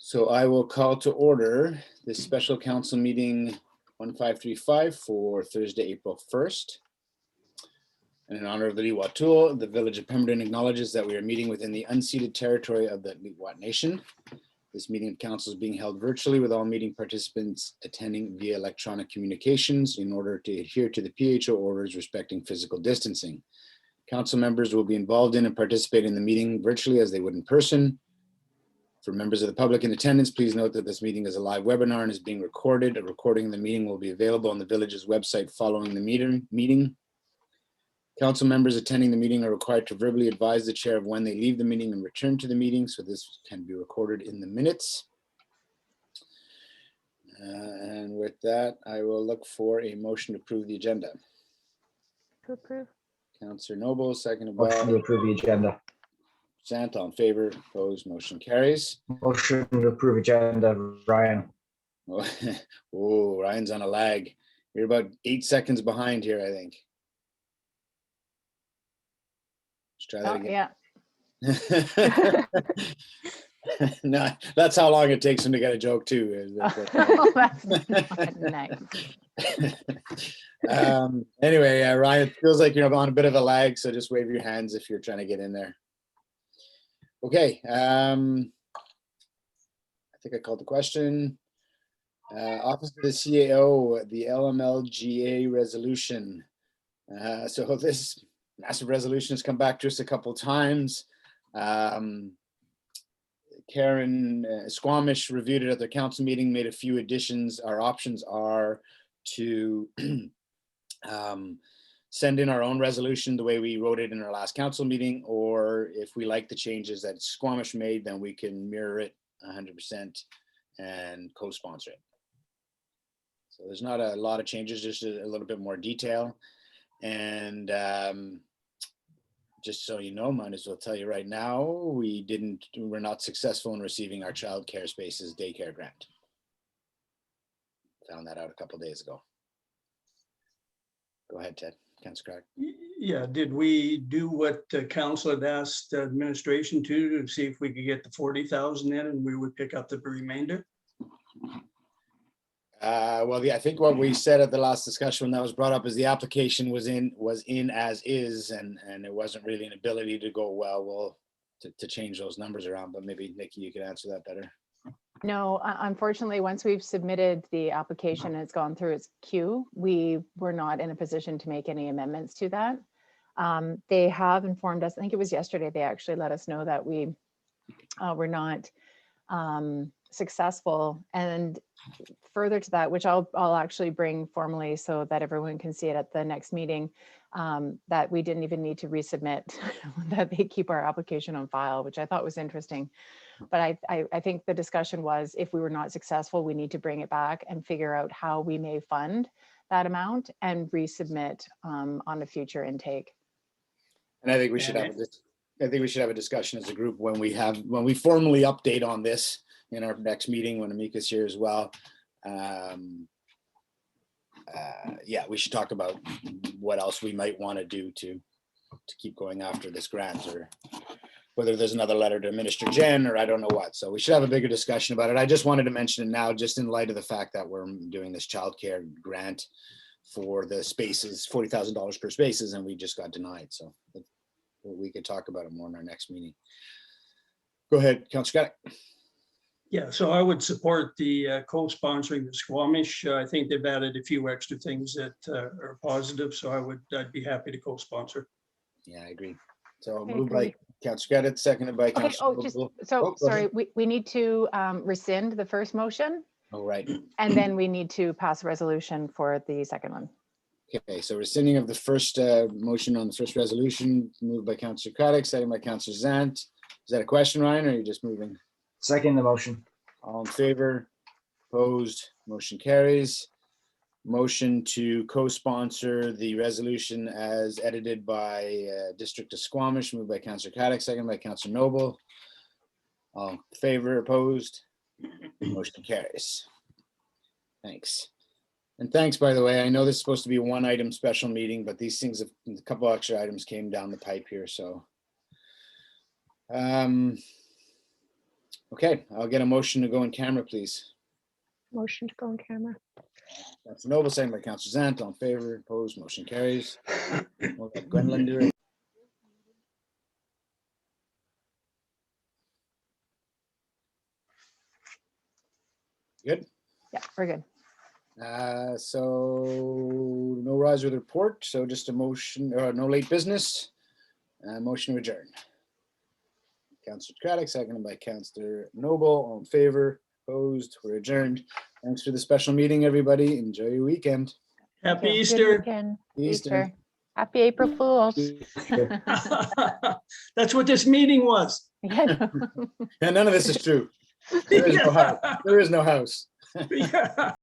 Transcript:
So I will call to order this special council meeting 1535 for Thursday, April 1st. And in honor of the Liwatul, the Village of Pemberton acknowledges that we are meeting within the unceded territory of the Liwat Nation. This meeting of council is being held virtually with all meeting participants attending via electronic communications in order to adhere to the PHO orders respecting physical distancing. Council members will be involved in and participate in the meeting virtually as they would in person. For members of the public in attendance, please note that this meeting is a live webinar and is being recorded. A recording of the meeting will be available on the village's website following the meeting. Council members attending the meeting are required to verbally advise the chair of when they leave the meeting and return to the meeting, so this can be recorded in the minutes. And with that, I will look for a motion to approve the agenda. To approve. Councillor Noble, seconded Motion to by approve the agenda. Sant. All in favor, opposed, motion carries. Motion to approve agenda, Ryan. Oh, Ryan's on a lag. You're about 8 seconds behind here, I think. Let's try that again. Yeah. No, that's how long it takes him to get a joke too. Oh, that's not nice. Anyway, Ryan, it feels like you're on a bit of a lag, so just wave your hands if you're trying to get in there. Okay. I think I called the question. Office of the CAO, the LMLGA resolution. So this massive resolution has come back to us a couple of times. Karen Squamish reviewed it at their council meeting, made a few additions. Our options are to send in our own resolution the way we wrote it in our last council meeting, or if we like the changes that Squamish made, then we can mirror it 100% and co-sponsor it. So there's not a lot of changes, just a little bit more detail. And just so you know, might as well tell you right now, we're not successful in receiving our child care spaces daycare grant. Found that out a couple of days ago. Go ahead, Ted. Councilor Crack. Yeah, did we do what council had asked administration to see if we could get the 40,000 in and we would pick up the remainder? Well, I think what we said at the last discussion when that was brought up is the application was in as is, and it wasn't really an ability to go to change those numbers around. But maybe Nikki, you could answer that better. No, unfortunately, once we've submitted the application and it's gone through its queue, we were not in a position to make any amendments to that. They have informed us, I think it was yesterday, they actually let us know that we were not successful. And further to that, which I'll actually bring formally so that everyone can see it at the next meeting, that we didn't even need to resubmit, that they keep our application on file, which I thought was interesting. But I think the discussion was, if we were not successful, we need to bring it back and figure out how we may fund that amount and resubmit on a future intake. And I think we should have a discussion as a group when we formally update on this in our next meeting when Amika's here as well. Yeah, we should talk about what else we might want to do to keep going after this grant, or whether there's another letter to Minister Jen, or I don't know what. So we should have a bigger discussion about it. I just wanted to mention it now, just in light of the fact that we're doing this childcare grant for the spaces, $40,000 per spaces, and we just got denied. So we could talk about it more in our next meeting. Go ahead, Councilor Caddick. Yeah, so I would support the co-sponsoring the Squamish. I think they've added a few extra things that are positive, so I'd be happy to co-sponsor. Yeah, I agree. So moved by Councilor Caddick, seconded by Okay, Councilor. sorry, we need to rescind the first motion. Oh, right. And then we need to pass a resolution for the second one. Okay, so rescinding of the first motion on the first resolution, moved by Councilor Caddick, seconded by Councilor Zant. Is that a question, Ryan, or are you just moving? Second the motion. All in favor? Opposed? Motion carries. Motion to co-sponsor the resolution as edited by District of Squamish, moved by Councilor Caddick, seconded by Councilor Noble. All in favor? Opposed? Motion carries. Thanks. And thanks, by the way. I know this is supposed to be a one item special meeting, but these things, a couple extra items came down the pipe here, so. Okay, I'll get a motion to go in camera, please. Motion to go on camera. Councilor Noble, second by Councilor Zant, all in favor, opposed, motion carries. We'll let Gwendolyn do it. Good. Yeah, we're good. So no rise with report, so just a motion, no late business. Motion to adjourn. Councilor Craddock, seconded by Councilor Noble, all in favor, opposed, we're adjourned. Thanks for the special meeting, everybody. Enjoy your weekend. Happy Good Easter. weekend. Easter. Happy April Fools. That's what this meeting was. Yeah. And none of this is true. There is no house. There is no house. Yeah.